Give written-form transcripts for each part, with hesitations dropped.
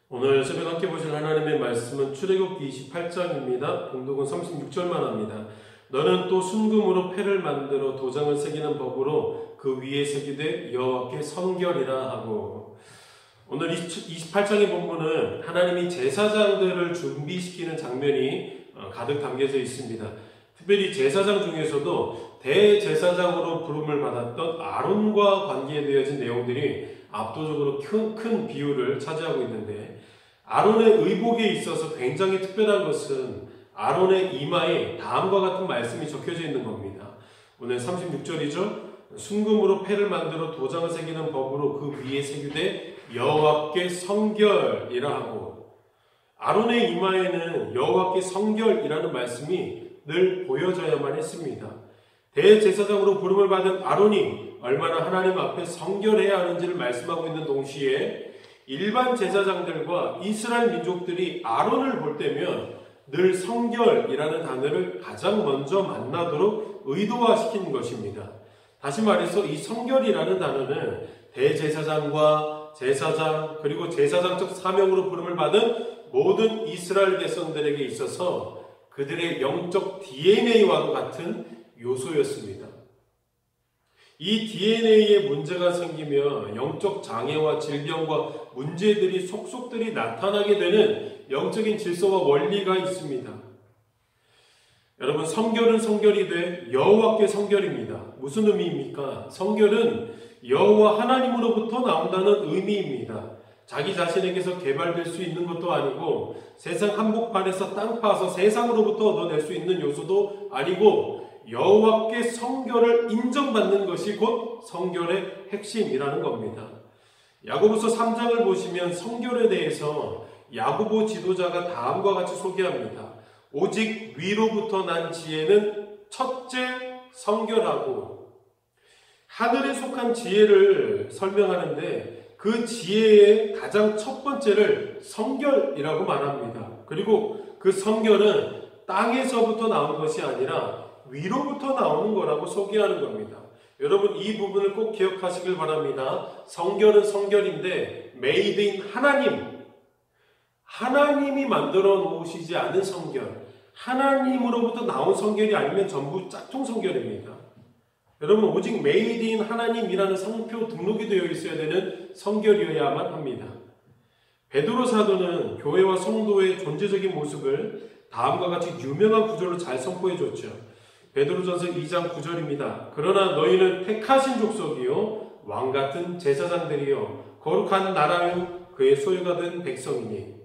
오늘 새벽 함께 보실 하나님의 말씀은 출애굽기 28장입니다. 봉독은 36절만 합니다. 너는 또 순금으로 패를 만들어 도장을 새기는 법으로 그 위에 새기되 여호와께 성결이라 하고, 오늘 28장의 본문은 하나님이 제사장들을 준비시키는 장면이 가득 담겨져 있습니다. 특별히 제사장 중에서도 대제사장으로 부름을 받았던 아론과 관계되어진 내용들이 압도적으로 큰 비율을 차지하고 있는데, 아론의 의복에 있어서 굉장히 특별한 것은 아론의 이마에 다음과 같은 말씀이 적혀져 있는 겁니다. 오늘 36절이죠. 순금으로 패를 만들어 도장을 새기는 법으로 그 위에 새기되 여호와께 성결이라 하고, 아론의 이마에는 여호와께 성결이라는 말씀이 늘 보여져야만 했습니다. 대제사장으로 부름을 받은 아론이 얼마나 하나님 앞에 성결해야 하는지를 말씀하고 있는 동시에 일반 제사장들과 이스라엘 민족들이 아론을 볼 때면 늘 성결이라는 단어를 가장 먼저 만나도록 의도화시킨 것입니다. 다시 말해서 이 성결이라는 단어는 대제사장과 제사장, 그리고 제사장적 사명으로 부름을 받은 모든 이스라엘 백성들에게 있어서 그들의 영적 DNA와도 같은 요소였습니다. 이 DNA에 문제가 생기면 영적 장애와 질병과 문제들이 속속들이 나타나게 되는 영적인 질서와 원리가 있습니다. 여러분, 성결은 성결이 돼 여호와께 성결입니다. 무슨 의미입니까? 성결은 여호와 하나님으로부터 나온다는 의미입니다. 자기 자신에게서 개발될 수 있는 것도 아니고, 세상 한복판에서 땅 파서 세상으로부터 얻어낼 수 있는 요소도 아니고, 여호와께 성결을 인정받는 것이 곧 성결의 핵심이라는 겁니다. 야고보서 3장을 보시면 성결에 대해서 야고보 지도자가 다음과 같이 소개합니다. 오직 위로부터 난 지혜는 첫째 성결하고, 하늘에 속한 지혜를 설명하는데 그 지혜의 가장 첫 번째를 성결이라고 말합니다. 그리고 그 성결은 땅에서부터 나온 것이 아니라 위로부터 나오는 거라고 소개하는 겁니다. 여러분, 이 부분을 꼭 기억하시길 바랍니다. 성결은 성결인데 메이드 인 하나님, 하나님이 만들어 놓으시지 않은 성결, 하나님으로부터 나온 성결이 아니면 전부 짝퉁 성결입니다. 여러분, 오직 메이드 인 하나님이라는 상표 등록이 되어 있어야 되는 성결이어야만 합니다. 베드로 사도는 교회와 성도의 존재적인 모습을 다음과 같이 유명한 구절로 잘 선포해 줬죠. 베드로전서 2장 9절입니다. 그러나 너희는 택하신 족속이요 왕같은 제사장들이요 거룩한 나라요 그의 소유가 된 백성이니.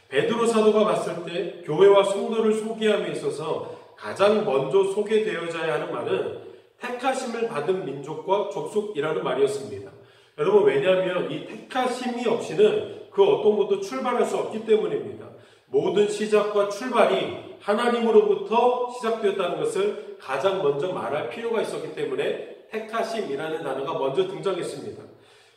베드로 사도가 봤을 때 교회와 성도를 소개함에 있어서 가장 먼저 소개되어져야 하는 말은 택하심을 받은 민족과 족속이라는 말이었습니다. 여러분, 왜냐하면 이 택하심이 없이는 그 어떤 것도 출발할 수 없기 때문입니다. 모든 시작과 출발이 하나님으로부터 시작되었다는 것을 가장 먼저 말할 필요가 있었기 때문에 택하심이라는 단어가 먼저 등장했습니다.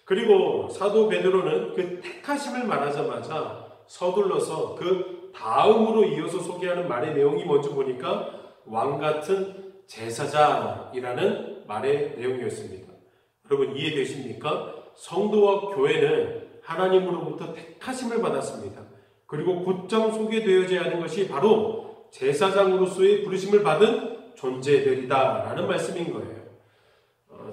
그리고 사도 베드로는 그 택하심을 말하자마자 서둘러서 그 다음으로 이어서 소개하는 말의 내용이 먼저 보니까 왕같은 제사장이라는 말의 내용이었습니다. 여러분, 이해되십니까? 성도와 교회는 하나님으로부터 택하심을 받았습니다. 그리고 곧장 소개되어져야 하는 것이 바로 제사장으로서의 부르심을 받은 존재들이다라는 말씀인 거예요.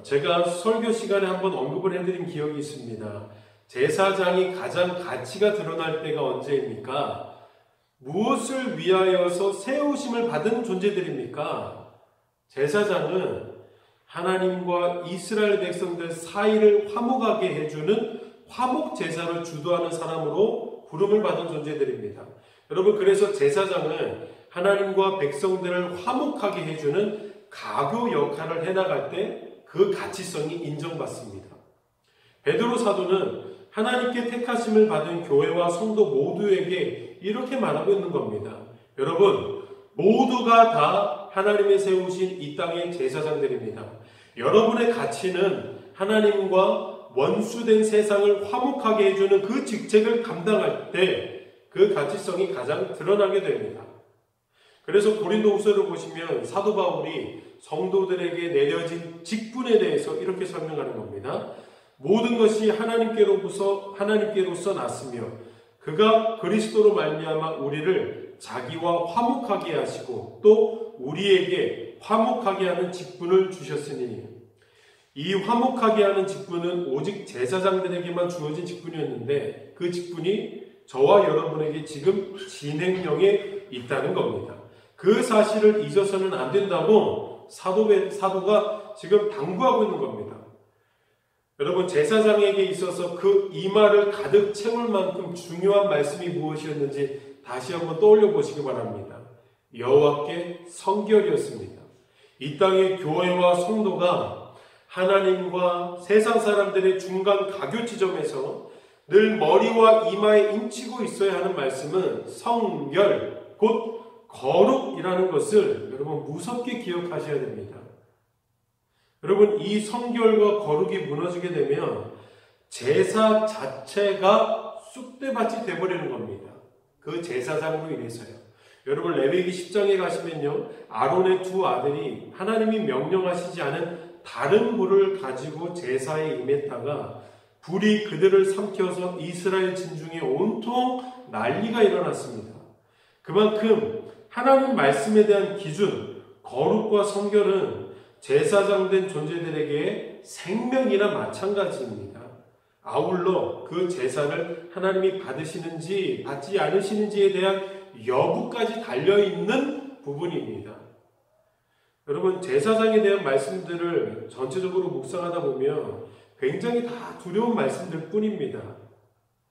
제가 설교 시간에 한번 언급을 해드린 기억이 있습니다. 제사장이 가장 가치가 드러날 때가 언제입니까? 무엇을 위하여서 세우심을 받은 존재들입니까? 제사장은 하나님과 이스라엘 백성들 사이를 화목하게 해주는 화목 제사를 주도하는 사람으로 부름을 받은 존재들입니다. 여러분, 그래서 제사장은 하나님과 백성들을 화목하게 해주는 가교 역할을 해나갈 때 그 가치성이 인정받습니다. 베드로 사도는 하나님께 택하심을 받은 교회와 성도 모두에게 이렇게 말하고 있는 겁니다. 여러분, 모두가 다 하나님의 세우신 이 땅의 제사장들입니다. 여러분의 가치는 하나님과 원수된 세상을 화목하게 해주는 그 직책을 감당할 때 그 가치성이 가장 드러나게 됩니다. 그래서 고린도후서를 보시면 사도 바울이 성도들에게 내려진 직분에 대해서 이렇게 설명하는 겁니다. 모든 것이 하나님께로서 났으며 그가 그리스도로 말미암아 우리를 자기와 화목하게 하시고 또 우리에게 화목하게 하는 직분을 주셨으니 이 화목하게 하는 직분은 오직 제사장들에게만 주어진 직분이었는데 그 직분이 저와 여러분에게 지금 진행형에 있다는 겁니다. 그 사실을 잊어서는 안 된다고 사도가 지금 당부하고 있는 겁니다. 여러분, 제사장에게 있어서 그 이마를 가득 채울 만큼 중요한 말씀이 무엇이었는지 다시 한번 떠올려 보시기 바랍니다. 여호와께 성결이었습니다. 이 땅의 교회와 성도가 하나님과 세상 사람들의 중간 가교 지점에서 늘 머리와 이마에 인치고 있어야 하는 말씀은 성결, 곧 거룩이라는 것을 여러분 무섭게 기억하셔야 됩니다. 여러분, 이 성결과 거룩이 무너지게 되면 제사 자체가 쑥대밭이 되어버리는 겁니다. 그 제사장으로 인해서요. 여러분, 레위기 10장에 가시면요, 아론의 두 아들이 하나님이 명령하시지 않은 다른 불을 가지고 제사에 임했다가 불이 그들을 삼켜서 이스라엘 진중에 온통 난리가 일어났습니다. 그만큼 하나님 말씀에 대한 기준, 거룩과 성결은 제사장된 존재들에게 생명이나 마찬가지입니다. 아울러 그 제사를 하나님이 받으시는지 받지 않으시는지에 대한 여부까지 달려있는 부분입니다. 여러분, 제사장에 대한 말씀들을 전체적으로 묵상하다 보면 굉장히 다 두려운 말씀들 뿐입니다.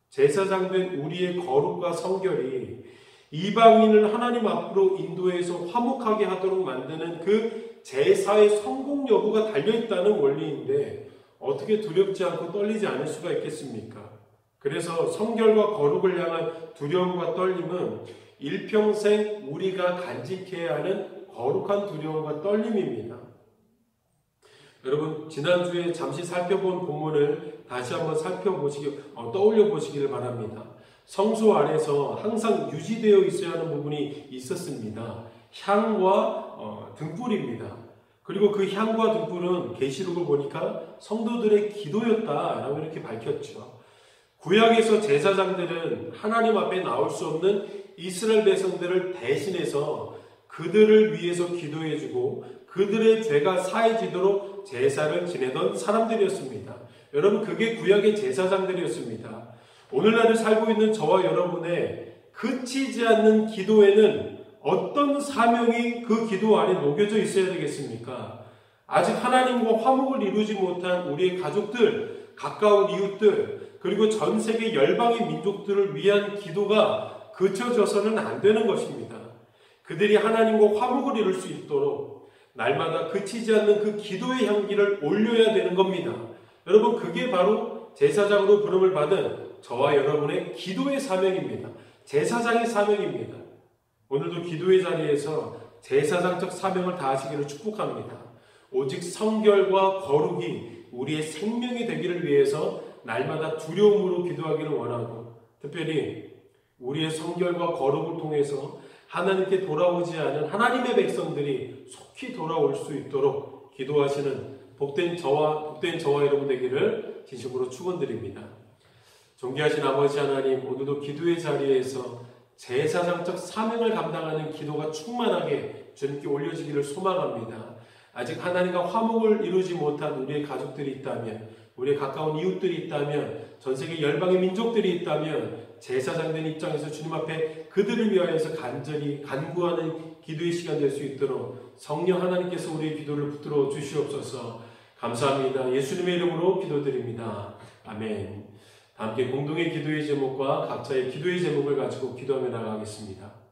제사장된 우리의 거룩과 성결이 이방인을 하나님 앞으로 인도해서 화목하게 하도록 만드는 그 제사의 성공 여부가 달려있다는 원리인데 어떻게 두렵지 않고 떨리지 않을 수가 있겠습니까? 그래서 성결과 거룩을 향한 두려움과 떨림은 일평생 우리가 간직해야 하는 거룩한 두려움과 떨림입니다. 여러분, 지난주에 잠시 살펴본 본문을 다시 한번 떠올려 보시기를 바랍니다. 성소 안에서 항상 유지되어 있어야 하는 부분이 있었습니다. 향과 등불입니다. 그리고 그 향과 등불은 계시록을 보니까 성도들의 기도였다라고 이렇게 밝혔죠. 구약에서 제사장들은 하나님 앞에 나올 수 없는 이스라엘 백성들을 대신해서 그들을 위해서 기도해주고 그들의 죄가 사해지도록 제사를 지내던 사람들이었습니다. 여러분, 그게 구약의 제사장들이었습니다. 오늘날을 살고 있는 저와 여러분의 그치지 않는 기도에는 어떤 사명이 그 기도 안에 녹여져 있어야 되겠습니까? 아직 하나님과 화목을 이루지 못한 우리의 가족들, 가까운 이웃들, 그리고 전 세계 열방의 민족들을 위한 기도가 그쳐져서는 안 되는 것입니다. 그들이 하나님과 화목을 이룰 수 있도록 날마다 그치지 않는 그 기도의 향기를 올려야 되는 겁니다. 여러분, 그게 바로 제사장으로 부름을 받은 저와 여러분의 기도의 사명입니다. 제사장의 사명입니다. 오늘도 기도의 자리에서 제사장적 사명을 다하시기를 축복합니다. 오직 성결과 거룩이 우리의 생명이 되기를 위해서 날마다 두려움으로 기도하기를 원하고, 특별히 우리의 성결과 거룩을 통해서 하나님께 돌아오지 않은 하나님의 백성들이 속히 돌아올 수 있도록 기도하시는 복된 저와 여러분 되기를 진심으로 축원드립니다. 존귀하신 아버지 하나님, 오늘도 기도의 자리에서 제사장적 사명을 감당하는 기도가 충만하게 주님께 올려지기를 소망합니다. 아직 하나님과 화목을 이루지 못한 우리의 가족들이 있다면, 우리의 가까운 이웃들이 있다면, 전 세계 열방의 민족들이 있다면 제사장된 입장에서 주님 앞에 그들을 위하여서 간절히 간구하는 기도의 시간 될 수 있도록 성령 하나님께서 우리의 기도를 붙들어 주시옵소서. 감사합니다. 예수님의 이름으로 기도드립니다. 아멘. 함께 공동의 기도의 제목과 각자의 기도의 제목을 가지고 기도하며 나가겠습니다.